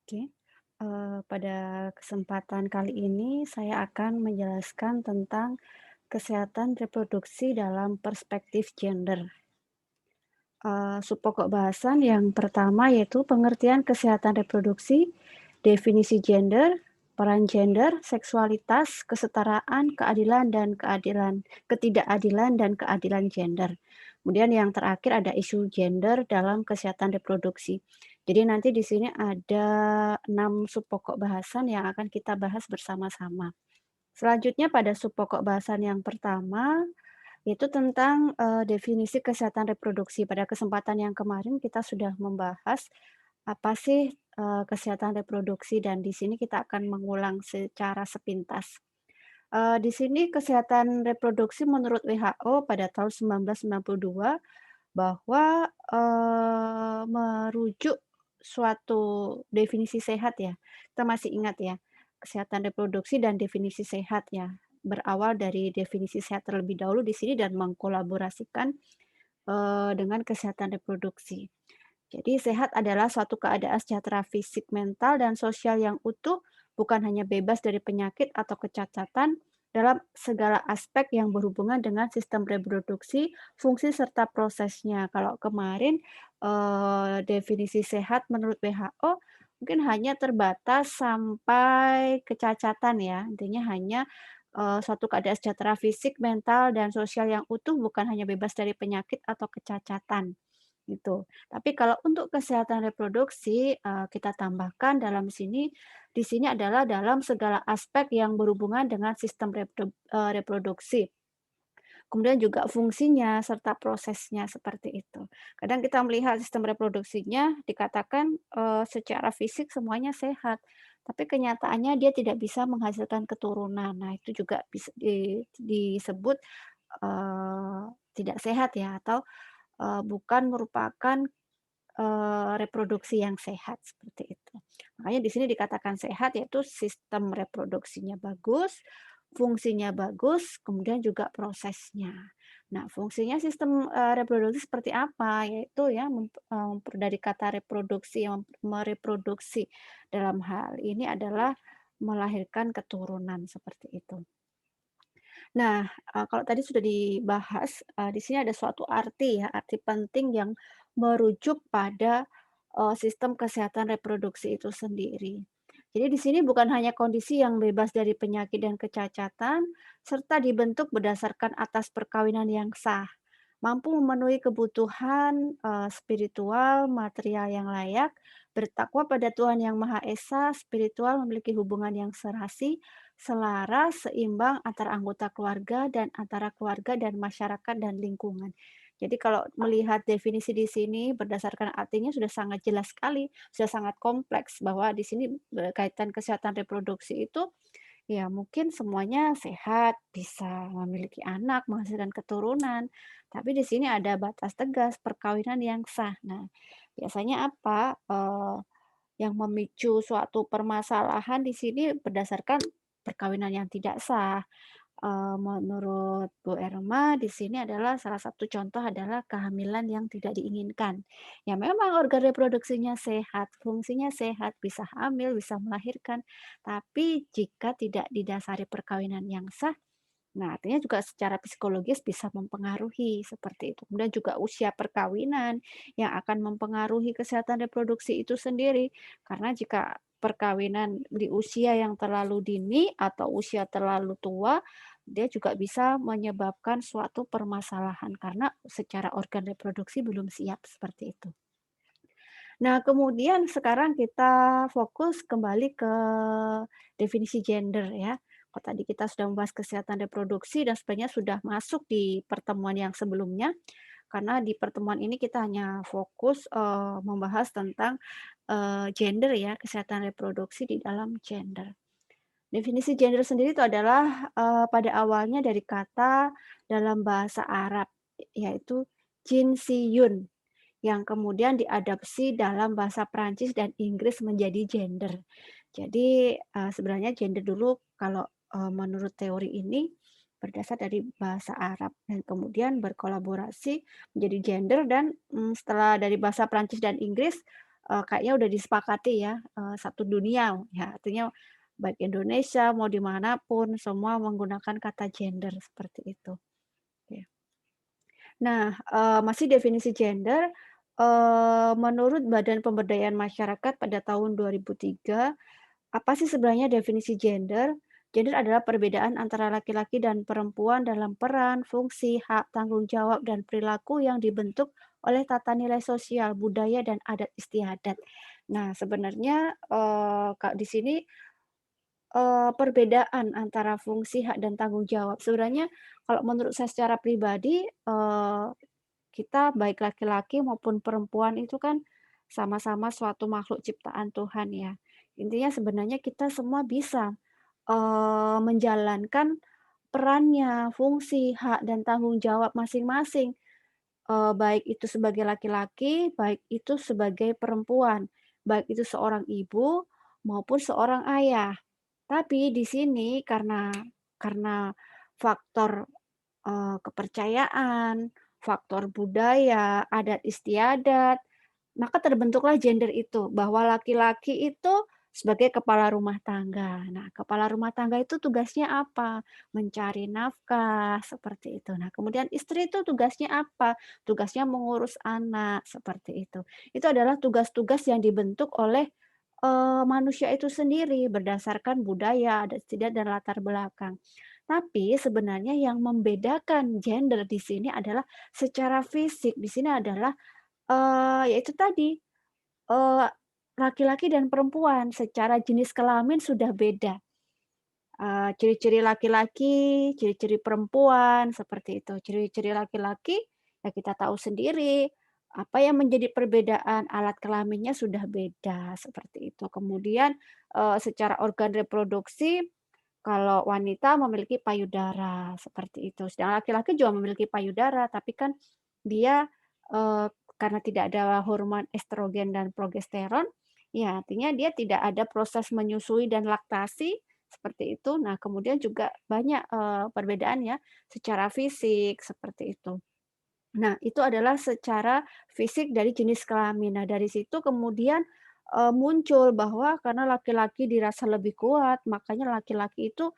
Oke, pada kesempatan kali ini saya akan menjelaskan tentang kesehatan reproduksi dalam perspektif gender. Subpokok bahasan yang pertama yaitu pengertian kesehatan reproduksi, definisi gender, peran gender, seksualitas, kesetaraan, ketidakadilan dan keadilan gender. Kemudian yang terakhir ada isu gender dalam kesehatan reproduksi. Jadi nanti di sini ada 6 subpokok bahasan yang akan kita bahas bersama-sama. Selanjutnya pada subpokok bahasan yang pertama itu tentang, definisi kesehatan reproduksi. Pada kesempatan yang kemarin kita sudah membahas apa sih, kesehatan reproduksi dan di sini kita akan mengulang secara sepintas. Di sini kesehatan reproduksi menurut WHO pada tahun 1992 bahwa, merujuk suatu definisi sehat ya, kita masih ingat ya, kesehatan reproduksi dan definisi sehat ya, berawal dari definisi sehat terlebih dahulu di sini dan mengkolaborasikan, dengan kesehatan reproduksi. Jadi sehat adalah suatu keadaan sejahtera fisik, mental, dan sosial yang utuh, bukan hanya bebas dari penyakit atau kecacatan dalam segala aspek yang berhubungan dengan sistem reproduksi, fungsi, serta prosesnya. Kalau kemarin, definisi sehat menurut WHO mungkin hanya terbatas sampai kecacatan ya, intinya hanya, suatu keadaan sejahtera fisik, mental, dan sosial yang utuh, bukan hanya bebas dari penyakit atau kecacatan. Gitu. Tapi kalau untuk kesehatan reproduksi, kita tambahkan di sini adalah dalam segala aspek yang berhubungan dengan sistem reproduksi, kemudian juga fungsinya serta prosesnya, seperti itu. Kadang kita melihat sistem reproduksinya dikatakan, secara fisik semuanya sehat, tapi kenyataannya dia tidak bisa menghasilkan keturunan. Nah, itu juga bisa disebut, tidak sehat ya atau bukan merupakan, reproduksi yang sehat, seperti itu. Makanya di sini dikatakan sehat yaitu sistem reproduksinya bagus, fungsinya bagus, kemudian juga prosesnya. Nah, fungsinya sistem, reproduksi seperti apa? Yaitu ya dari kata reproduksi, yang mereproduksi. Dalam hal ini adalah melahirkan keturunan, seperti itu. Nah, kalau tadi sudah dibahas, di sini ada suatu arti ya, arti penting yang merujuk pada, sistem kesehatan reproduksi itu sendiri. Jadi di sini bukan hanya kondisi yang bebas dari penyakit dan kecacatan, serta dibentuk berdasarkan atas perkawinan yang sah, mampu memenuhi kebutuhan, spiritual, material yang layak, bertakwa pada Tuhan Yang Maha Esa, spiritual, memiliki hubungan yang serasi, selaras, seimbang antara anggota keluarga dan antara keluarga dan masyarakat dan lingkungan. Jadi kalau melihat definisi di sini berdasarkan artinya sudah sangat jelas sekali, sudah sangat kompleks bahwa di sini berkaitan kesehatan reproduksi itu ya mungkin semuanya sehat, bisa memiliki anak, menghasilkan keturunan, tapi di sini ada batas tegas perkawinan yang sah. Nah, biasanya apa, yang memicu suatu permasalahan di sini berdasarkan perkawinan yang tidak sah. Menurut Bu Erma di sini adalah salah satu contoh adalah kehamilan yang tidak diinginkan. Ya memang organ reproduksinya sehat, fungsinya sehat, bisa hamil, bisa melahirkan, tapi jika tidak didasari perkawinan yang sah, nah, artinya juga secara psikologis bisa mempengaruhi, seperti itu. Kemudian juga usia perkawinan yang akan mempengaruhi kesehatan reproduksi itu sendiri. Karena jika perkawinan di usia yang terlalu dini atau usia terlalu tua, dia juga bisa menyebabkan suatu permasalahan karena secara organ reproduksi belum siap, seperti itu. Nah, kemudian sekarang kita fokus kembali ke definisi gender ya. Kalau tadi kita sudah membahas kesehatan reproduksi dan sebenarnya sudah masuk di pertemuan yang sebelumnya, karena di pertemuan ini kita hanya fokus, membahas tentang, gender ya, kesehatan reproduksi di dalam gender. Definisi gender sendiri itu adalah, pada awalnya dari kata dalam bahasa Arab, yaitu jinsiyun yang kemudian diadopsi dalam bahasa Prancis dan Inggris menjadi gender. Jadi, sebenarnya gender dulu kalau, menurut teori ini berdasar dari bahasa Arab dan kemudian berkolaborasi menjadi gender dan, setelah dari bahasa Prancis dan Inggris, kayaknya udah disepakati ya, satu dunia, ya artinya baik Indonesia mau dimanapun semua menggunakan kata gender seperti itu, ya. Nah, masih definisi gender, menurut Badan Pemberdayaan Masyarakat pada tahun 2003, apa sih sebenarnya definisi gender? Gender adalah perbedaan antara laki-laki dan perempuan dalam peran, fungsi, hak, tanggung jawab, dan perilaku yang dibentuk oleh tata nilai sosial, budaya, dan adat istiadat. Nah, sebenarnya, Kak, di sini, perbedaan antara fungsi, hak, dan tanggung jawab. Sebenarnya kalau menurut saya secara pribadi, kita baik laki-laki maupun perempuan itu kan sama-sama suatu makhluk ciptaan Tuhan ya. Intinya sebenarnya kita semua bisa, menjalankan perannya, fungsi, hak, dan tanggung jawab masing-masing, baik itu sebagai laki-laki, baik itu sebagai perempuan, baik itu seorang ibu maupun seorang ayah. Tapi di sini karena faktor kepercayaan, faktor budaya, adat istiadat, maka terbentuklah gender itu, bahwa laki-laki itu sebagai kepala rumah tangga. Nah, kepala rumah tangga itu tugasnya apa? Mencari nafkah, seperti itu. Nah, kemudian istri itu tugasnya apa? Tugasnya mengurus anak, seperti itu. Itu adalah tugas-tugas yang dibentuk oleh, manusia itu sendiri berdasarkan budaya, adat istiadat, dan latar belakang. Tapi sebenarnya yang membedakan gender di sini adalah secara fisik. Di sini adalah, yaitu tadi, eee, laki-laki dan perempuan secara jenis kelamin sudah beda. Ciri-ciri laki-laki, ciri-ciri perempuan, seperti itu. Ciri-ciri laki-laki, ya kita tahu sendiri, apa yang menjadi perbedaan, alat kelaminnya sudah beda, seperti itu. Kemudian, secara organ reproduksi, kalau wanita memiliki payudara, seperti itu. Sedangkan laki-laki juga memiliki payudara, tapi kan dia, karena tidak ada hormon estrogen dan progesteron, ya artinya dia tidak ada proses menyusui dan laktasi, seperti itu. Nah, kemudian juga banyak, perbedaan ya, secara fisik, seperti itu. Nah, itu adalah secara fisik dari jenis kelamin. Nah, dari situ kemudian, muncul bahwa karena laki-laki dirasa lebih kuat, makanya laki-laki itu,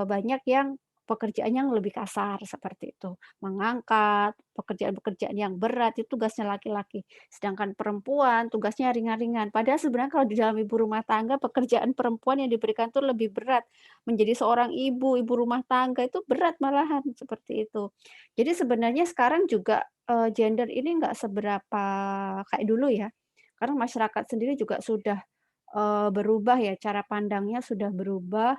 banyak yang pekerjaan yang lebih kasar, seperti itu. Mengangkat, pekerjaan-pekerjaan yang berat itu tugasnya laki-laki. Sedangkan perempuan tugasnya ringan-ringan. Padahal sebenarnya kalau di dalam ibu rumah tangga, pekerjaan perempuan yang diberikan itu lebih berat. Menjadi seorang ibu, ibu rumah tangga itu berat malahan, seperti itu. Jadi sebenarnya sekarang juga, gender ini nggak seberapa kayak dulu ya, karena masyarakat sendiri juga sudah, berubah ya, cara pandangnya sudah berubah,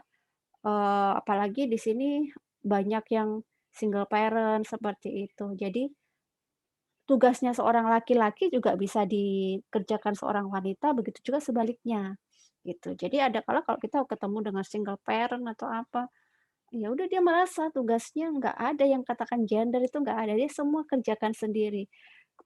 apalagi di sini banyak yang single parent seperti itu. Jadi tugasnya seorang laki-laki juga bisa dikerjakan seorang wanita, begitu juga sebaliknya, gitu. Jadi ada kala kalau kita ketemu dengan single parent atau apa, ya udah dia merasa tugasnya nggak ada yang katakan gender itu nggak ada, dia semua kerjakan sendiri.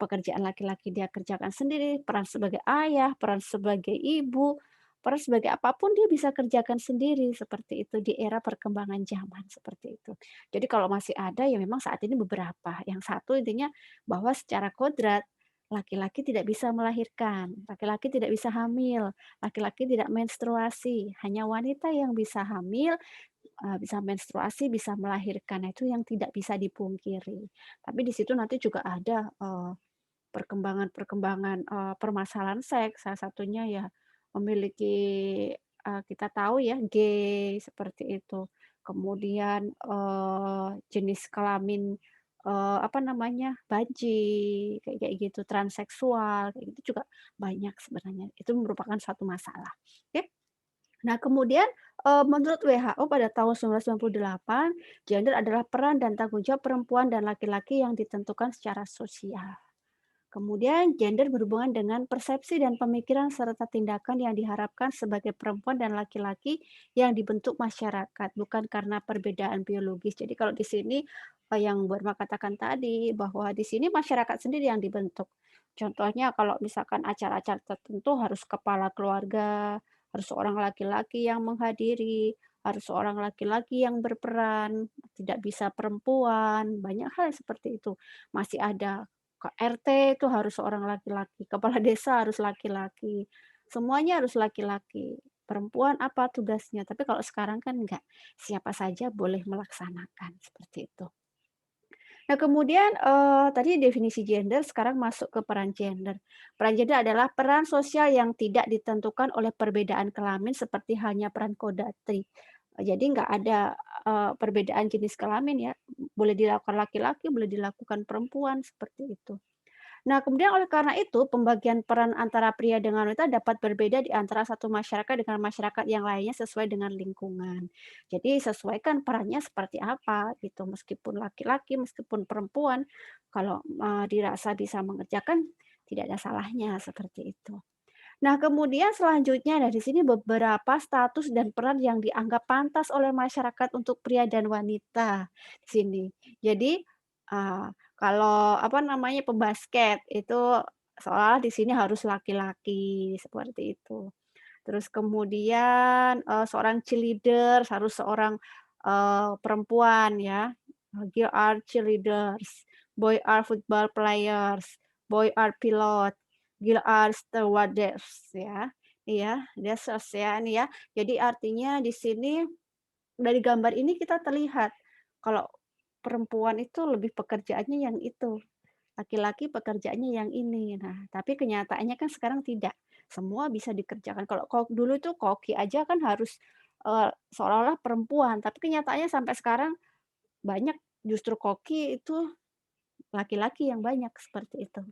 Pekerjaan laki-laki dia kerjakan sendiri, peran sebagai ayah, peran sebagai ibu, peran sebagai apapun dia bisa kerjakan sendiri, seperti itu di era perkembangan zaman, seperti itu. Jadi kalau masih ada ya memang saat ini beberapa, yang satu intinya bahwa secara kodrat laki-laki tidak bisa melahirkan, laki-laki tidak bisa hamil, laki-laki tidak menstruasi, hanya wanita yang bisa hamil, bisa menstruasi, bisa melahirkan. Nah, itu yang tidak bisa dipungkiri. Tapi di situ nanti juga ada, perkembangan-perkembangan, permasalahan seks, salah satunya ya memiliki, kita tahu ya gay, seperti itu. Kemudian, jenis kelamin, apa namanya, banji, kayak kayak gitu, transseksual, kayak gitu juga banyak sebenarnya. Itu merupakan suatu masalah, oke. Nah, kemudian, menurut WHO pada tahun 1998, gender adalah peran dan tanggung jawab perempuan dan laki-laki yang ditentukan secara sosial. Kemudian, gender berhubungan dengan persepsi dan pemikiran serta tindakan yang diharapkan sebagai perempuan dan laki-laki yang dibentuk masyarakat, bukan karena perbedaan biologis. Jadi kalau di sini, yang Burma katakan tadi, bahwa di sini masyarakat sendiri yang dibentuk. Contohnya kalau misalkan acara-acara tertentu harus kepala keluarga, harus seorang laki-laki yang menghadiri, harus seorang laki-laki yang berperan, tidak bisa perempuan, banyak hal seperti itu. Masih ada RT itu harus seorang laki-laki, kepala desa harus laki-laki, semuanya harus laki-laki. Perempuan apa tugasnya, tapi kalau sekarang kan enggak, siapa saja boleh melaksanakan, seperti itu. Nah kemudian, tadi definisi gender, sekarang masuk ke peran gender. Peran gender adalah peran sosial yang tidak ditentukan oleh perbedaan kelamin seperti halnya peran kodratri. Jadi nggak ada, perbedaan jenis kelamin ya, boleh dilakukan laki-laki, boleh dilakukan perempuan, seperti itu. Nah, kemudian oleh karena itu, pembagian peran antara pria dengan wanita dapat berbeda di antara satu masyarakat dengan masyarakat yang lainnya sesuai dengan lingkungan. Jadi sesuaikan perannya seperti apa gitu, meskipun laki-laki, meskipun perempuan, kalau, dirasa bisa mengerjakan, tidak ada salahnya, seperti itu. Nah, kemudian selanjutnya dari sini beberapa status dan peran yang dianggap pantas oleh masyarakat untuk pria dan wanita di sini. Jadi, kalau apa namanya, pebasket itu seolah di sini harus laki-laki, seperti itu. Terus kemudian, seorang cheerleader harus seorang, perempuan ya, girl are cheerleaders, boy are football players, boy are pilot, girl are stewardess ya. Iya, dashers ya ini ya. Jadi artinya di sini dari gambar ini kita terlihat kalau perempuan itu lebih pekerjaannya yang itu. Laki-laki pekerjaannya yang ini. Nah, tapi kenyataannya kan sekarang tidak, semua bisa dikerjakan. Kalau dulu itu koki aja kan harus, seolah-olah perempuan, tapi kenyataannya sampai sekarang banyak justru koki itu laki-laki yang banyak, seperti itu.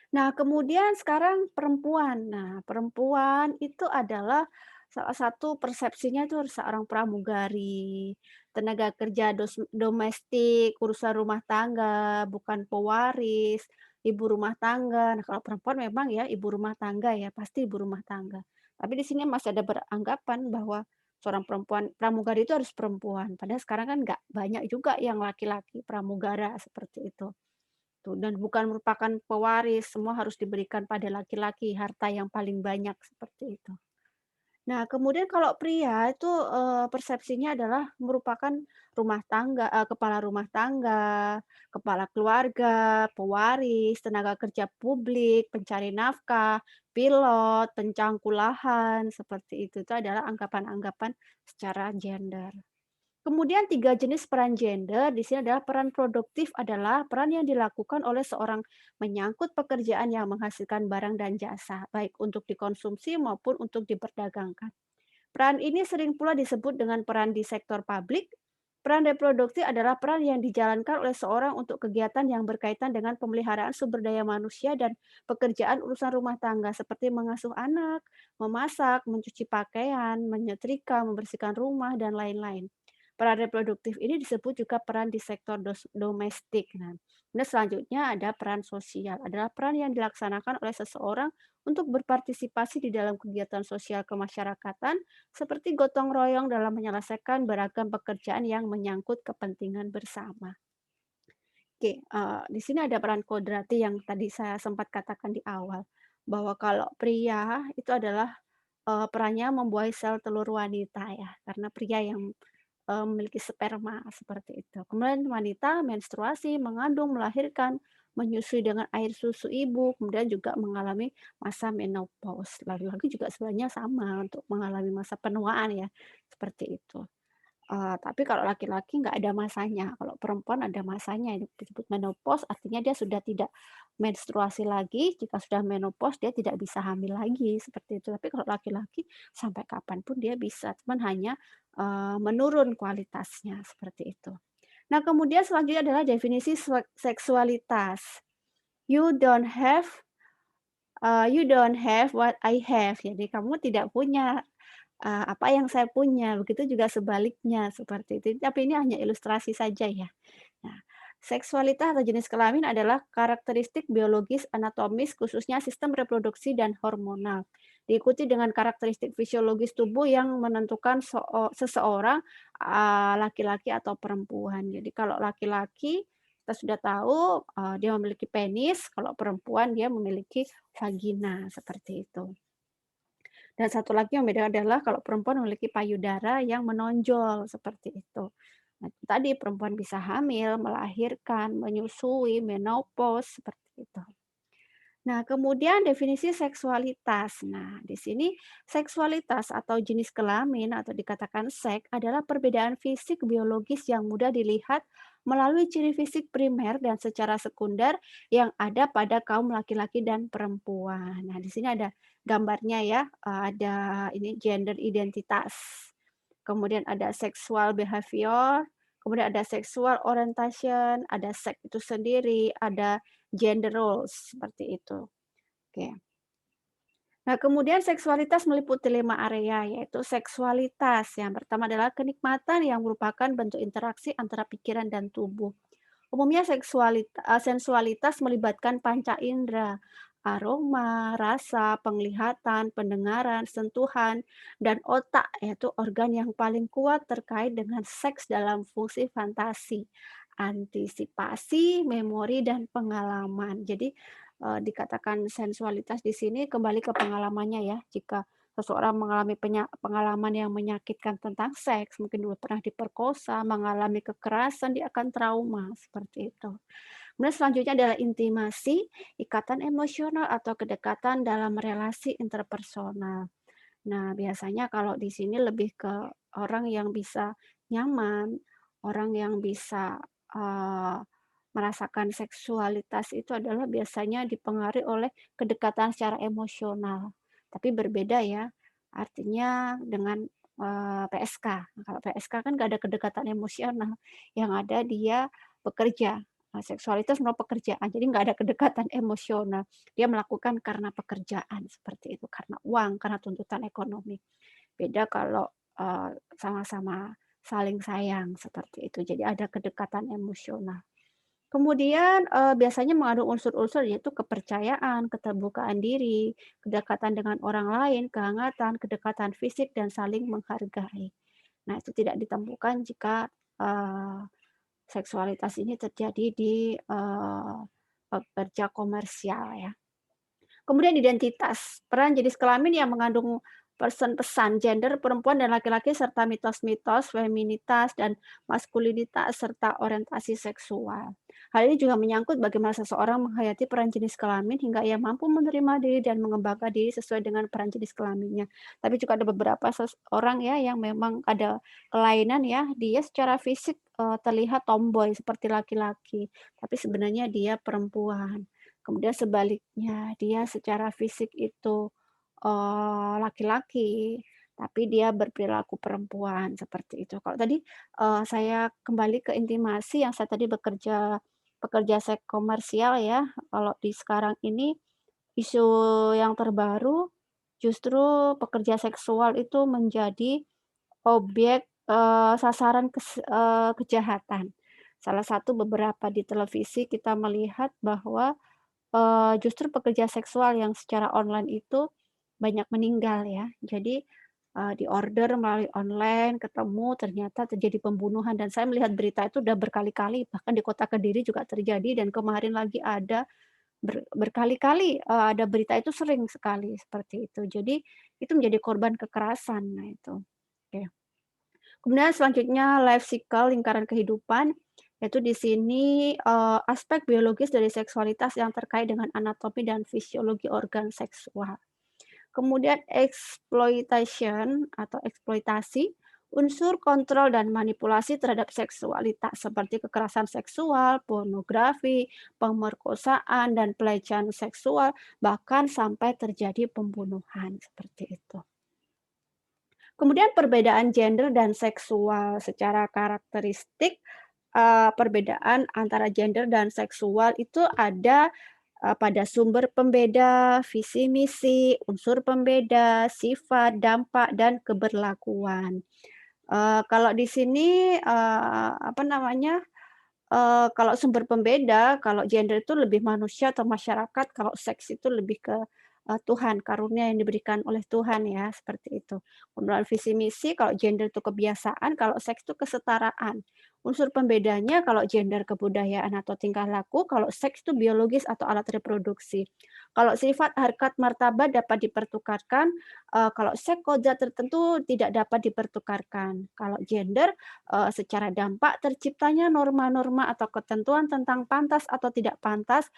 Nah, kemudian sekarang perempuan. Nah, perempuan itu adalah salah satu persepsinya itu harus seorang pramugari, tenaga kerja domestik, urusan rumah tangga, bukan pewaris, ibu rumah tangga. Nah, kalau perempuan memang ya ibu rumah tangga ya, pasti ibu rumah tangga. Tapi di sini masih ada beranggapan bahwa seorang perempuan pramugari itu harus perempuan. Padahal sekarang kan nggak banyak juga yang laki-laki pramugara seperti itu. Tuh, dan bukan merupakan pewaris, semua harus diberikan pada laki-laki, harta yang paling banyak, seperti itu. Nah, kemudian kalau pria itu, persepsinya adalah merupakan kepala rumah tangga, kepala keluarga, pewaris, tenaga kerja publik, pencari nafkah, pilot, pencangkul lahan, seperti itu. Itu adalah anggapan-anggapan secara gender. Kemudian 3 jenis peran gender di sini adalah peran produktif adalah peran yang dilakukan oleh seorang menyangkut pekerjaan yang menghasilkan barang dan jasa, baik untuk dikonsumsi maupun untuk diperdagangkan. Peran ini sering pula disebut dengan peran di sektor publik. Peran reproduksi adalah peran yang dijalankan oleh seorang untuk kegiatan yang berkaitan dengan pemeliharaan sumber daya manusia dan pekerjaan urusan rumah tangga seperti mengasuh anak, memasak, mencuci pakaian, menyetrika, membersihkan rumah, dan lain-lain. Peran reproduktif ini disebut juga peran di sektor domestik. Nah, kemudian selanjutnya ada peran sosial, adalah peran yang dilaksanakan oleh seseorang untuk berpartisipasi di dalam kegiatan sosial kemasyarakatan seperti gotong royong dalam menyelesaikan beragam pekerjaan yang menyangkut kepentingan bersama. Oke, di sini ada peran kodrati yang tadi saya sempat katakan di awal, bahwa kalau pria itu adalah, perannya membuahi sel telur wanita ya, karena pria yang, memiliki sperma seperti itu. Kemudian wanita menstruasi, mengandung, melahirkan, menyusui dengan air susu ibu, kemudian juga mengalami masa menopause. Laki-laki juga sebenarnya sama untuk mengalami masa penuaan ya, seperti itu. Tapi kalau laki-laki nggak ada masanya, kalau perempuan ada masanya, itu disebut menopause, artinya dia sudah tidak menstruasi lagi, jika sudah menopause dia tidak bisa hamil lagi, seperti itu. Tapi kalau laki-laki sampai kapan pun dia bisa, cuman hanya, menurun kualitasnya, seperti itu. Nah, kemudian selanjutnya adalah definisi seksualitas. You don't have, you don't have what I have. Jadi kamu tidak punya apa yang saya punya, begitu juga sebaliknya, seperti itu. Tapi ini hanya ilustrasi saja ya. Nah, seksualitas atau jenis kelamin adalah karakteristik biologis anatomis khususnya sistem reproduksi dan hormonal. Diikuti dengan karakteristik fisiologis tubuh yang menentukan seseorang, laki-laki atau perempuan. Jadi kalau laki-laki kita sudah tahu, dia memiliki penis, kalau perempuan dia memiliki vagina, seperti itu. Dan satu lagi yang beda adalah kalau perempuan memiliki payudara yang menonjol, seperti itu. Nah, tadi perempuan bisa hamil, melahirkan, menyusui, menopause, seperti itu. Nah, kemudian definisi seksualitas. Nah, di sini seksualitas atau jenis kelamin atau dikatakan seks adalah perbedaan fisik biologis yang mudah dilihat melalui ciri fisik primer dan secara sekunder yang ada pada kaum laki-laki dan perempuan. Nah, di sini ada gambarnya ya, ada ini gender identitas. Kemudian ada sexual behavior, kemudian ada sexual orientation, ada seks itu sendiri, ada gender roles, seperti itu. Oke. Nah, kemudian seksualitas meliputi 5 area, yaitu seksualitas. Yang pertama adalah kenikmatan yang merupakan bentuk interaksi antara pikiran dan tubuh. Umumnya sensualitas melibatkan panca indera, aroma, rasa, penglihatan, pendengaran, sentuhan, dan otak, yaitu organ yang paling kuat terkait dengan seks dalam fungsi fantasi, antisipasi, memori, dan pengalaman. Jadi, dikatakan sensualitas di sini kembali ke pengalamannya ya. Jika seseorang mengalami pengalaman yang menyakitkan tentang seks, mungkin dulu pernah diperkosa, mengalami kekerasan, dia akan trauma, seperti itu. Kemudian selanjutnya adalah intimasi, ikatan emosional atau kedekatan dalam relasi interpersonal. Nah, biasanya kalau di sini lebih ke orang yang bisa nyaman, orang yang bisa, merasakan seksualitas itu adalah biasanya dipengaruhi oleh kedekatan secara emosional. Tapi berbeda ya, artinya dengan, PSK. Kalau PSK kan nggak ada kedekatan emosional, yang ada dia bekerja, seksualitas merupakan pekerjaan, jadi nggak ada kedekatan emosional. Dia melakukan karena pekerjaan, seperti itu, karena uang, karena tuntutan ekonomi. Beda kalau, sama-sama saling sayang, seperti itu. Jadi ada kedekatan emosional. Kemudian, biasanya mengandung unsur-unsur yaitu kepercayaan, keterbukaan diri, kedekatan dengan orang lain, kehangatan, kedekatan fisik, dan saling menghargai. Nah, itu tidak ditemukan jika, seksualitas ini terjadi di, pekerja komersial ya. Kemudian identitas, peran jenis kelamin yang mengandung pesan-pesan gender perempuan dan laki-laki serta mitos-mitos feminitas dan maskulinitas serta orientasi seksual. Hal ini juga menyangkut bagaimana seseorang menghayati peran jenis kelamin hingga ia mampu menerima diri dan mengembangkan diri sesuai dengan peran jenis kelaminnya. Tapi juga ada beberapa orang ya yang memang ada kelainan ya, dia secara fisik, terlihat tomboy seperti laki-laki, tapi sebenarnya dia perempuan. Kemudian sebaliknya, dia secara fisik itu, laki-laki, tapi dia berperilaku perempuan, seperti itu. Kalau tadi, saya kembali ke intimasi yang saya tadi pekerja seks komersial ya, kalau di sekarang ini isu yang terbaru justru pekerja seksual itu menjadi objek, sasaran kejahatan. Salah satu beberapa di televisi kita melihat bahwa justru pekerja seksual yang secara online itu banyak meninggal ya. Jadi, diorder melalui online, ketemu, ternyata terjadi pembunuhan dan saya melihat berita itu udah berkali-kali, bahkan di kota Kediri juga terjadi dan kemarin lagi ada berkali-kali, ada berita itu sering sekali seperti itu. Jadi itu menjadi korban kekerasan, nah itu. Oke. Kemudian selanjutnya life cycle, lingkaran kehidupan, yaitu di sini, aspek biologis dari seksualitas yang terkait dengan anatomi dan fisiologi organ seksual. Kemudian exploitation atau eksploitasi, unsur kontrol dan manipulasi terhadap seksualitas seperti kekerasan seksual, pornografi, pemerkosaan, dan pelecehan seksual, bahkan sampai terjadi pembunuhan, seperti itu. Kemudian perbedaan gender dan seksual secara karakteristik, perbedaan antara gender dan seksual itu ada, pada sumber pembeda, visi misi, unsur pembeda, sifat, dampak, dan keberlakuan. Kalau di sini, apa namanya, kalau sumber pembeda, kalau gender itu lebih manusia atau masyarakat, kalau seks itu lebih ke, Tuhan, karunia yang diberikan oleh Tuhan ya, seperti itu. Kemudian visi misi, kalau gender itu kebiasaan, kalau seks itu kesetaraan. Unsur pembedanya kalau gender kebudayaan atau tingkah laku, kalau seks itu biologis atau alat reproduksi. Kalau sifat, harkat, martabat dapat dipertukarkan, kalau seks kodrat tertentu tidak dapat dipertukarkan. Kalau gender, secara dampak terciptanya norma-norma atau ketentuan tentang pantas atau tidak pantas,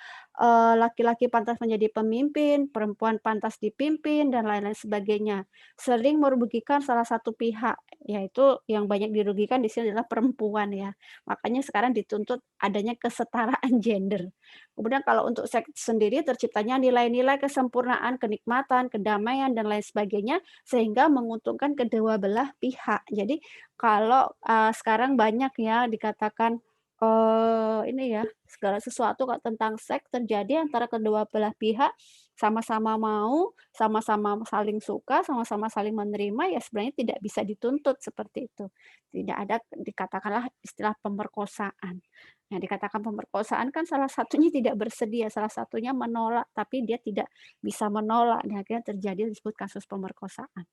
laki-laki pantas menjadi pemimpin, perempuan pantas dipimpin, dan lain-lain sebagainya. Sering merugikan salah satu pihak, yaitu yang banyak dirugikan di sini adalah perempuan ya. Makanya sekarang dituntut adanya kesetaraan gender. Kemudian kalau untuk seks sendiri terciptanya nilai-nilai kesempurnaan, kenikmatan, kedamaian, dan lain sebagainya, sehingga menguntungkan kedua belah pihak. Jadi kalau, sekarang banyak ya dikatakan, ini ya, segala sesuatu kok tentang seks terjadi antara kedua belah pihak, sama-sama mau, sama-sama saling suka, sama-sama saling menerima, ya sebenarnya tidak bisa dituntut seperti itu. Tidak ada dikatakanlah istilah pemerkosaan. Nah, dikatakan pemerkosaan kan salah satunya tidak bersedia, salah satunya menolak, tapi dia tidak bisa menolak, dan akhirnya terjadi disebut kasus pemerkosaan.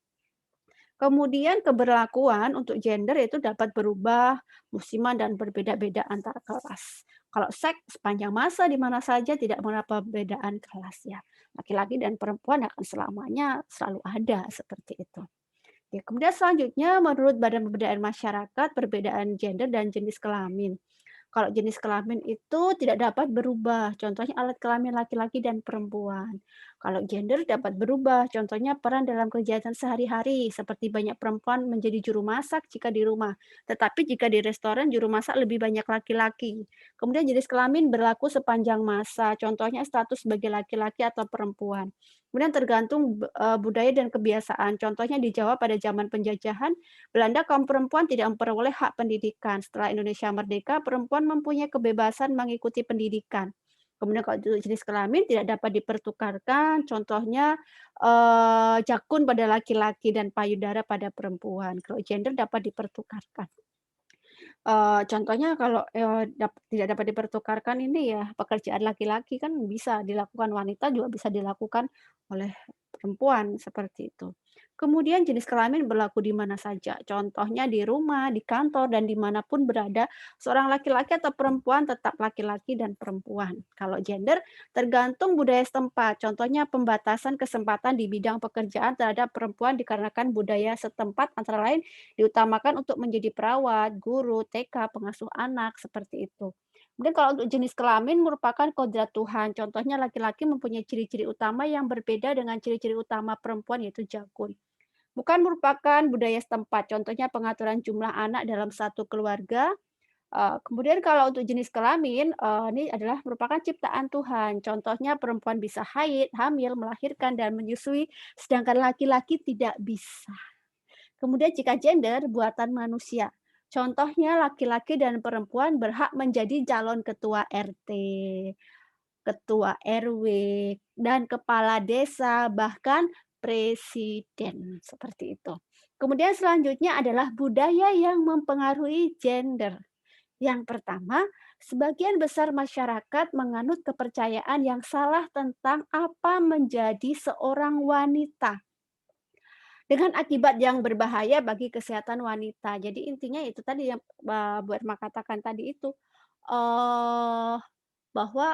Kemudian keberlakuan untuk gender itu dapat berubah musiman dan berbeda-beda antar kelas. Kalau seks sepanjang masa di mana saja tidak mengenal perbedaan kelas ya. Laki-laki dan perempuan akan selamanya selalu ada seperti itu. Ya, kemudian selanjutnya menurut Badan Pemberdayaan Masyarakat, perbedaan gender dan jenis kelamin. Kalau jenis kelamin itu tidak dapat berubah, contohnya alat kelamin laki-laki dan perempuan. Kalau gender dapat berubah, contohnya peran dalam kegiatan sehari-hari, seperti banyak perempuan menjadi juru masak jika di rumah, tetapi jika di restoran juru masak lebih banyak laki-laki. Kemudian jenis kelamin berlaku sepanjang masa, contohnya status sebagai laki-laki atau perempuan. Kemudian tergantung budaya dan kebiasaan, contohnya di Jawa pada zaman penjajahan Belanda kaum perempuan tidak memperoleh hak pendidikan. Setelah Indonesia merdeka, perempuan mempunyai kebebasan mengikuti pendidikan. Kemudian kalau untuk jenis kelamin tidak dapat dipertukarkan, contohnya, jakun pada laki-laki dan payudara pada perempuan. Kalau gender dapat dipertukarkan. Contohnya kalau, tidak dapat dipertukarkan ini ya, pekerjaan laki-laki kan bisa dilakukan wanita juga bisa dilakukan oleh perempuan, seperti itu. Kemudian jenis kelamin berlaku di mana saja, contohnya di rumah, di kantor, dan dimanapun berada, seorang laki-laki atau perempuan tetap laki-laki dan perempuan. Kalau gender tergantung budaya setempat, contohnya pembatasan kesempatan di bidang pekerjaan terhadap perempuan dikarenakan budaya setempat antara lain diutamakan untuk menjadi perawat, guru, TK, pengasuh anak, seperti itu. Kemudian kalau untuk jenis kelamin merupakan kodrat Tuhan, contohnya laki-laki mempunyai ciri-ciri utama yang berbeda dengan ciri-ciri utama perempuan yaitu jakun. Bukan merupakan budaya setempat, contohnya pengaturan jumlah anak dalam satu keluarga. Kemudian kalau untuk jenis kelamin, ini adalah merupakan ciptaan Tuhan, contohnya perempuan bisa haid, hamil, melahirkan, dan menyusui, sedangkan laki-laki tidak bisa. Kemudian jika gender, buatan manusia. Contohnya laki-laki dan perempuan berhak menjadi calon ketua RT, ketua RW, dan kepala desa, bahkan presiden, seperti itu. Kemudian selanjutnya adalah budaya yang mempengaruhi gender. Yang pertama, sebagian besar masyarakat menganut kepercayaan yang salah tentang apa menjadi seorang wanita. Dengan akibat yang berbahaya bagi kesehatan wanita. Jadi intinya itu tadi yang, Bu Retno katakan tadi itu, eee, bahwa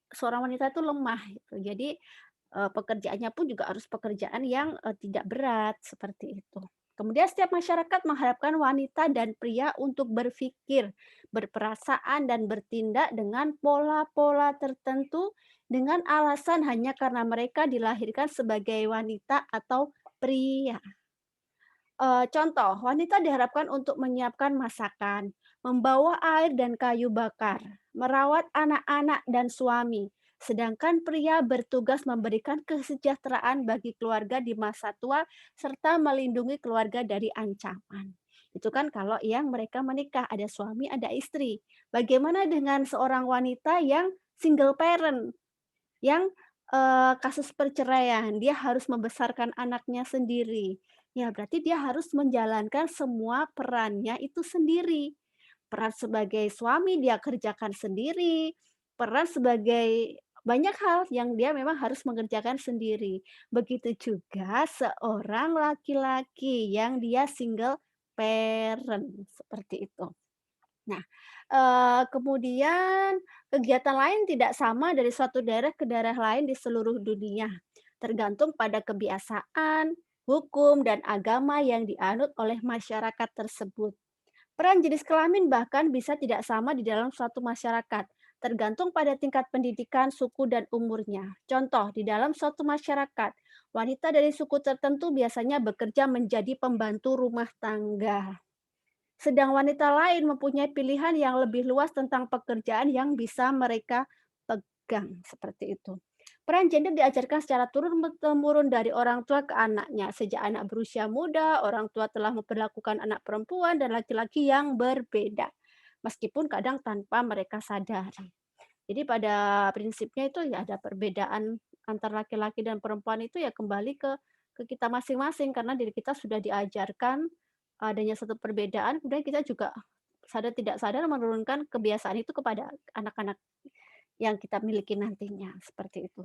seorang wanita itu lemah gitu. Jadi, pekerjaannya pun juga harus pekerjaan yang, tidak berat, seperti itu. Kemudian setiap masyarakat mengharapkan wanita dan pria untuk berpikir, berperasaan, dan bertindak dengan pola-pola tertentu dengan alasan hanya karena mereka dilahirkan sebagai wanita atau pria. Contoh, wanita diharapkan untuk menyiapkan masakan, membawa air dan kayu bakar, merawat anak-anak dan suami, sedangkan pria bertugas memberikan kesejahteraan bagi keluarga di masa tua serta melindungi keluarga dari ancaman. Itu kan kalau yang mereka menikah, ada suami, ada istri. Bagaimana dengan seorang wanita yang single parent? Yang, kasus perceraian, dia harus membesarkan anaknya sendiri. Ya berarti dia harus menjalankan semua perannya itu sendiri. Peran sebagai suami dia kerjakan sendiri, peran sebagai banyak hal yang dia memang harus mengerjakan sendiri. Begitu juga seorang laki-laki yang dia single parent, seperti itu. Nah, kemudian kegiatan lain tidak sama dari suatu daerah ke daerah lain di seluruh dunia, tergantung pada kebiasaan, hukum, dan agama yang dianut oleh masyarakat tersebut. Peran jenis kelamin bahkan bisa tidak sama di dalam suatu masyarakat, tergantung pada tingkat pendidikan, suku, dan umurnya. Contoh, di dalam suatu masyarakat, wanita dari suku tertentu biasanya bekerja menjadi pembantu rumah tangga. Sedang wanita lain mempunyai pilihan yang lebih luas tentang pekerjaan yang bisa mereka pegang, seperti itu. Peran gender diajarkan secara turun-temurun dari orang tua ke anaknya. Sejak anak berusia muda, orang tua telah memperlakukan anak perempuan dan laki-laki yang berbeda, meskipun kadang tanpa mereka sadari. Jadi pada prinsipnya itu ya ada perbedaan antara laki-laki dan perempuan itu ya kembali ke kita masing-masing karena diri kita sudah diajarkan adanya satu perbedaan, kemudian kita juga sadar tidak sadar menurunkan kebiasaan itu kepada anak-anak yang kita miliki nantinya, seperti itu.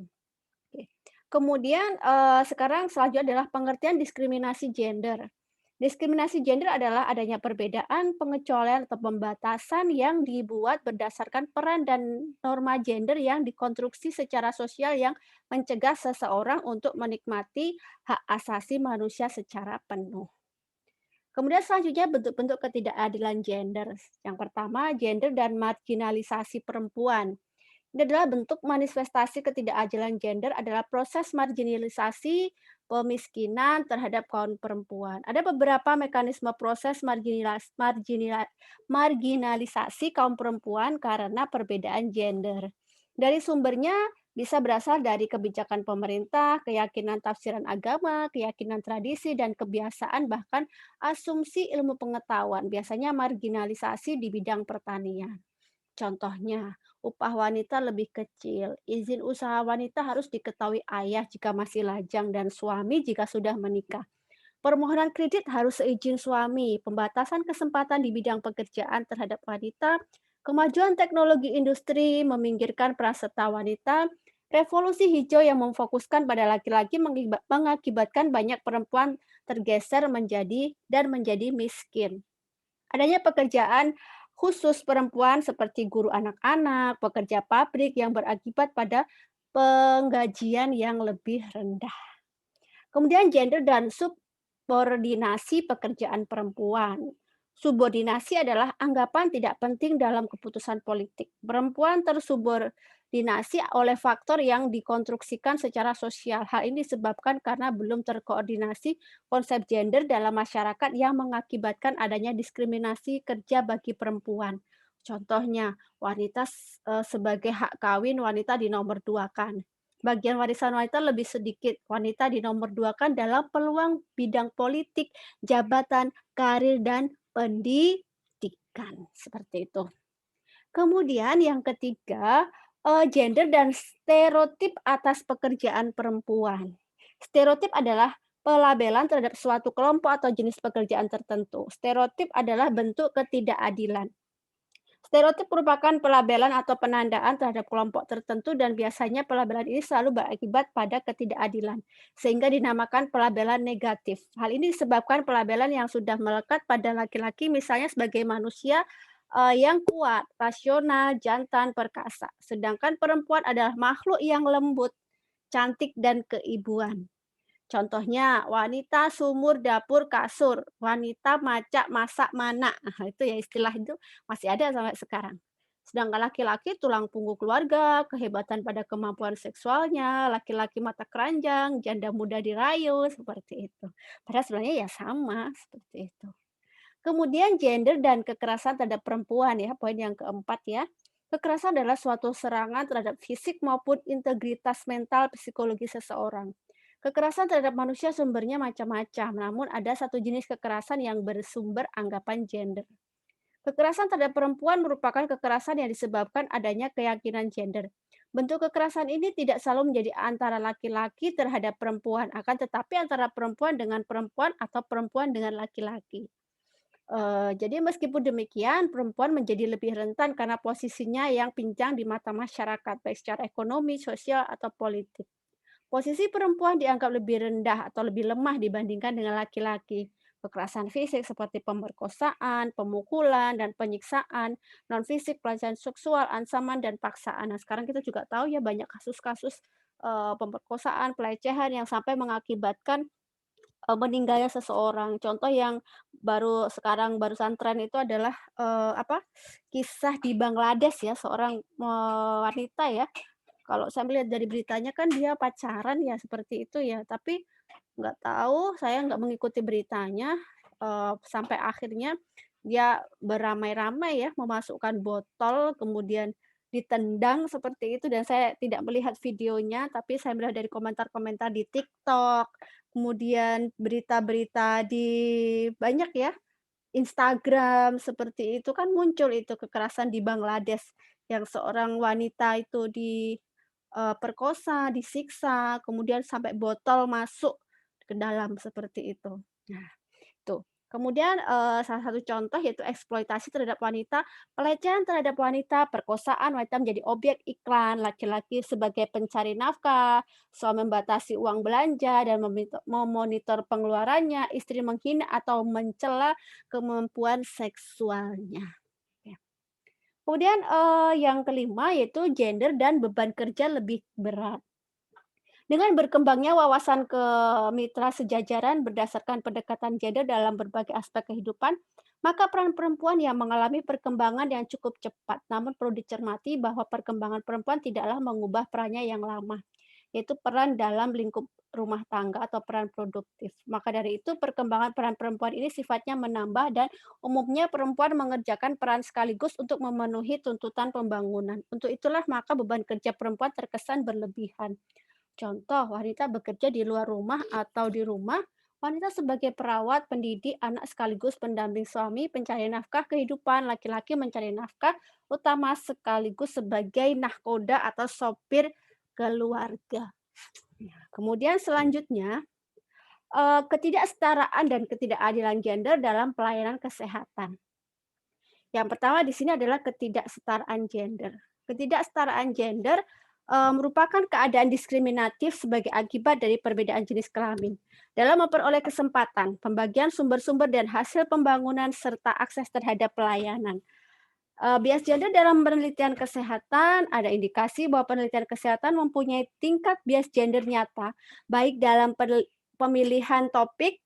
Oke. Kemudian, sekarang selanjutnya adalah pengertian diskriminasi gender. Diskriminasi gender adalah adanya perbedaan, pengecualian, atau pembatasan yang dibuat berdasarkan peran dan norma gender yang dikonstruksi secara sosial yang mencegah seseorang untuk menikmati hak asasi manusia secara penuh. Kemudian selanjutnya bentuk-bentuk ketidakadilan gender. Yang pertama, gender dan marginalisasi perempuan. Ini adalah bentuk manifestasi ketidakadilan gender adalah proses marginalisasi pemiskinan terhadap kaum perempuan. Ada beberapa mekanisme proses marginalisasi kaum perempuan karena perbedaan gender. Dari sumbernya bisa berasal dari kebijakan pemerintah, keyakinan tafsiran agama, keyakinan tradisi, dan kebiasaan bahkan asumsi ilmu pengetahuan, biasanya marginalisasi di bidang pertanian. Contohnya, upah wanita lebih kecil, izin usaha wanita harus diketahui ayah jika masih lajang dan suami jika sudah menikah. Permohonan kredit harus seizin suami, pembatasan kesempatan di bidang pekerjaan terhadap wanita, kemajuan teknologi industri meminggirkan peran serta wanita, revolusi hijau yang memfokuskan pada laki-laki mengakibatkan banyak perempuan tergeser menjadi miskin. Adanya pekerjaan khusus perempuan seperti guru anak-anak, pekerja pabrik yang berakibat pada penggajian yang lebih rendah. Kemudian gender dan subordinasi pekerjaan perempuan. Subordinasi adalah anggapan tidak penting dalam keputusan politik. Perempuan tersubordinasi oleh faktor yang dikonstruksikan secara sosial. Hal ini disebabkan karena belum terkoordinasi konsep gender dalam masyarakat yang mengakibatkan adanya diskriminasi kerja bagi perempuan. Contohnya, wanita sebagai hak kawin wanita dinomor duakan. Bagian warisan wanita lebih sedikit. Wanita dinomor duakan dalam peluang bidang politik, jabatan, karir, dan pendidikan. Seperti itu. Kemudian yang ketiga, gender dan stereotip atas pekerjaan perempuan. Stereotip adalah pelabelan terhadap suatu kelompok atau jenis pekerjaan tertentu. Stereotip adalah bentuk ketidakadilan. Stereotip merupakan pelabelan atau penandaan terhadap kelompok tertentu dan biasanya pelabelan ini selalu berakibat pada ketidakadilan, sehingga dinamakan pelabelan negatif. Hal ini disebabkan pelabelan yang sudah melekat pada laki-laki misalnya sebagai manusia yang kuat, rasional, jantan, perkasa. Sedangkan perempuan adalah makhluk yang lembut, cantik, dan keibuan. Contohnya, wanita sumur, dapur, kasur, wanita macak, masak, mana. Nah, itu ya istilah itu masih ada sampai sekarang. Sedangkan laki-laki tulang punggung keluarga, kehebatan pada kemampuan seksualnya, laki-laki mata keranjang, janda muda dirayu, seperti itu. Padahal sebenarnya ya sama, seperti itu. Kemudian gender dan kekerasan terhadap perempuan ya, poin yang keempat ya. Kekerasan adalah suatu serangan terhadap fisik maupun integritas mental psikologi seseorang. Kekerasan terhadap manusia sumbernya macam-macam, namun ada satu jenis kekerasan yang bersumber anggapan gender. Kekerasan terhadap perempuan merupakan kekerasan yang disebabkan adanya keyakinan gender. Bentuk kekerasan ini tidak selalu menjadi antara laki-laki terhadap perempuan, akan tetapi antara perempuan dengan perempuan atau perempuan dengan laki-laki. Jadi meskipun demikian, perempuan menjadi lebih rentan karena posisinya yang pincang di mata masyarakat, baik secara ekonomi, sosial, atau politik. Posisi perempuan dianggap lebih rendah atau lebih lemah dibandingkan dengan laki-laki. Kekerasan fisik seperti pemerkosaan, pemukulan, dan penyiksaan, non-fisik, pelecehan seksual, ancaman, dan paksaan. Nah, sekarang kita juga tahu ya banyak kasus-kasus, pemerkosaan, pelecehan yang sampai mengakibatkan, meninggalnya seseorang. Contoh yang sekarang barusan tren itu adalah, kisah di Bangladesh ya, seorang, wanita ya, kalau saya melihat dari beritanya kan dia pacaran ya, seperti itu ya, tapi nggak tahu, saya nggak mengikuti beritanya, sampai akhirnya dia beramai-ramai ya memasukkan botol, kemudian ditendang seperti itu dan saya tidak melihat videonya, tapi saya melihat dari komentar-komentar di TikTok, kemudian berita-berita di banyak ya, Instagram, seperti itu kan muncul itu kekerasan di Bangladesh, yang seorang wanita itu perkosa, disiksa, kemudian sampai botol masuk ke dalam, seperti itu. Nah, tuh. Kemudian, salah satu contoh yaitu eksploitasi terhadap wanita, pelecehan terhadap wanita, perkosaan, wanita menjadi objek iklan, laki-laki sebagai pencari nafkah, suami membatasi uang belanja dan memonitor pengeluarannya, istri menghina atau mencela kemampuan seksualnya. Ya. Kemudian, yang kelima yaitu gender dan beban kerja lebih berat. Dengan berkembangnya wawasan mitra sejajaran berdasarkan pendekatan gender dalam berbagai aspek kehidupan, maka peran perempuan yang mengalami perkembangan yang cukup cepat. Namun perlu dicermati bahwa perkembangan perempuan tidaklah mengubah perannya yang lama, yaitu peran dalam lingkup rumah tangga atau peran produktif. Maka dari itu perkembangan peran perempuan ini sifatnya menambah dan umumnya perempuan mengerjakan peran sekaligus untuk memenuhi tuntutan pembangunan. Untuk itulah maka beban kerja perempuan terkesan berlebihan. Contoh, wanita bekerja di luar rumah atau di rumah, wanita sebagai perawat, pendidik, anak sekaligus pendamping suami, pencari nafkah kehidupan, laki-laki mencari nafkah utama sekaligus sebagai nahkoda atau sopir keluarga. Nah, kemudian selanjutnya, ketidaksetaraan dan ketidakadilan gender dalam pelayanan kesehatan. Yang pertama di sini adalah ketidaksetaraan gender. Ketidaksetaraan gender, merupakan keadaan diskriminatif sebagai akibat dari perbedaan jenis kelamin. Dalam memperoleh kesempatan, pembagian sumber-sumber dan hasil pembangunan serta akses terhadap pelayanan. Bias gender dalam penelitian kesehatan, ada indikasi bahwa penelitian kesehatan mempunyai tingkat bias gender nyata, baik dalam pemilihan topik,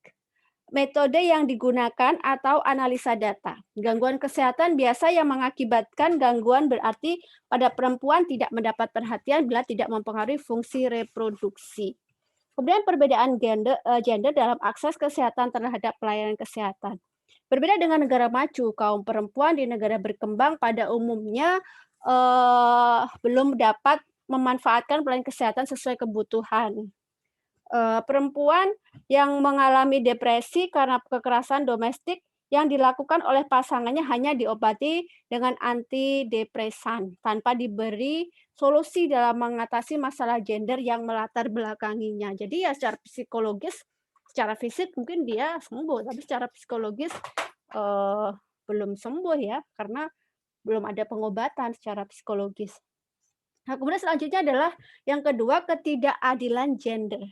metode yang digunakan atau analisa data. Gangguan kesehatan biasa yang mengakibatkan gangguan berarti pada perempuan tidak mendapat perhatian bila tidak mempengaruhi fungsi reproduksi. Kemudian perbedaan gender dalam akses kesehatan terhadap pelayanan kesehatan. Berbeda dengan negara maju, kaum perempuan di negara berkembang pada umumnya belum dapat memanfaatkan pelayanan kesehatan sesuai kebutuhan. Perempuan yang mengalami depresi karena kekerasan domestik yang dilakukan oleh pasangannya hanya diobati dengan antidepresan tanpa diberi solusi dalam mengatasi masalah gender yang melatar belakanginya. Jadi ya secara psikologis, secara fisik mungkin dia sembuh, tapi secara psikologis, eee, belum sembuh ya, karena belum ada pengobatan secara psikologis. Nah, kemudian selanjutnya adalah yang kedua, ketidakadilan gender.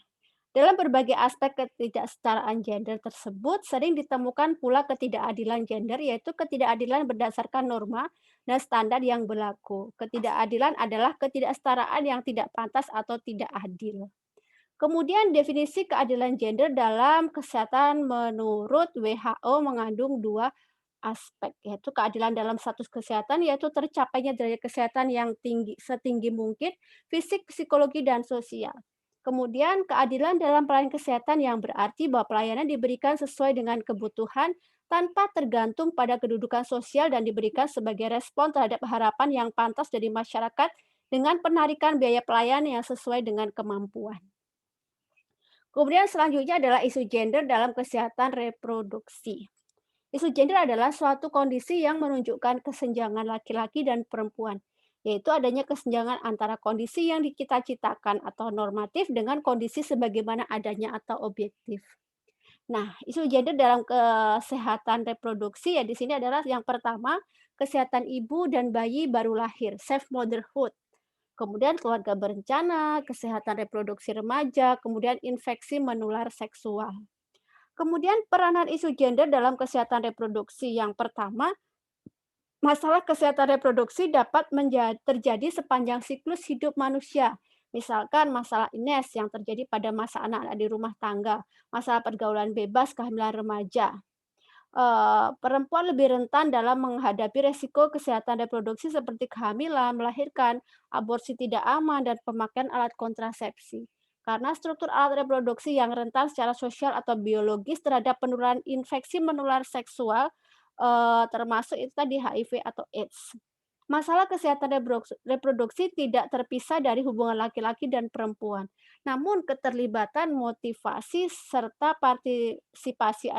Dalam berbagai aspek ketidaksetaraan gender tersebut sering ditemukan pula ketidakadilan gender, yaitu ketidakadilan berdasarkan norma dan standar yang berlaku. Ketidakadilan adalah ketidaksetaraan yang tidak pantas atau tidak adil. Kemudian definisi keadilan gender dalam kesehatan menurut WHO mengandung dua aspek, yaitu keadilan dalam status kesehatan, yaitu tercapainya derajat kesehatan yang setinggi mungkin, fisik, psikologi, dan sosial. Kemudian keadilan dalam pelayanan kesehatan yang berarti bahwa pelayanan diberikan sesuai dengan kebutuhan tanpa tergantung pada kedudukan sosial dan diberikan sebagai respon terhadap harapan yang pantas dari masyarakat dengan penarikan biaya pelayanan yang sesuai dengan kemampuan. Kemudian selanjutnya adalah isu gender dalam kesehatan reproduksi. Isu gender adalah suatu kondisi yang menunjukkan kesenjangan laki-laki dan perempuan, yaitu adanya kesenjangan antara kondisi yang dicita-citakan atau normatif dengan kondisi sebagaimana adanya atau objektif. Nah, isu gender dalam kesehatan reproduksi ya di sini adalah yang pertama, kesehatan ibu dan bayi baru lahir, safe motherhood. Kemudian keluarga berencana, kesehatan reproduksi remaja, kemudian infeksi menular seksual. Kemudian peranan isu gender dalam kesehatan reproduksi. Yang pertama, masalah kesehatan reproduksi dapat terjadi sepanjang siklus hidup manusia. Misalkan masalah INES yang terjadi pada masa anak-anak di rumah tangga, masalah pergaulan bebas, kehamilan remaja. Perempuan lebih rentan dalam menghadapi resiko kesehatan reproduksi seperti kehamilan, melahirkan, aborsi tidak aman, dan pemakaian alat kontrasepsi. Karena struktur alat reproduksi yang rentan secara sosial atau biologis terhadap penularan infeksi menular seksual, termasuk itu tadi HIV atau AIDS. Masalah kesehatan reproduksi tidak terpisah dari hubungan laki-laki dan perempuan. Namun keterlibatan, motivasi, serta partisipasi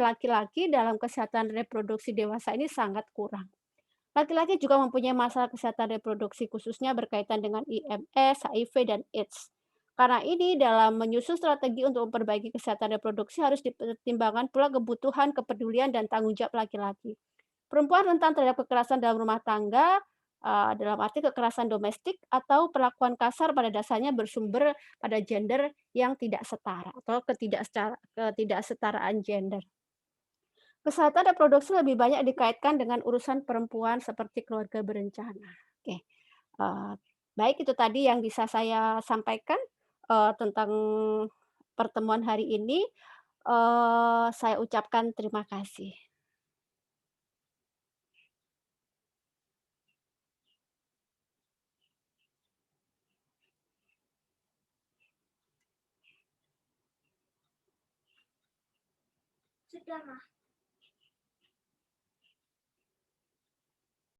laki-laki dalam kesehatan reproduksi dewasa ini sangat kurang. Laki-laki juga mempunyai masalah kesehatan reproduksi khususnya berkaitan dengan IMS, HIV, dan AIDS. Karena ini dalam menyusun strategi untuk memperbaiki kesehatan reproduksi harus dipertimbangkan pula kebutuhan, kepedulian, dan tanggung jawab laki-laki. Perempuan rentan terhadap kekerasan dalam rumah tangga, dalam arti kekerasan domestik atau perlakuan kasar pada dasarnya bersumber pada gender yang tidak setara atau ketidaksetaraan gender. Kesehatan reproduksi lebih banyak dikaitkan dengan urusan perempuan seperti keluarga berencana. Oke, eee, baik itu tadi yang bisa saya sampaikan, tentang pertemuan hari ini, saya ucapkan terima kasih. Sudah, Mas.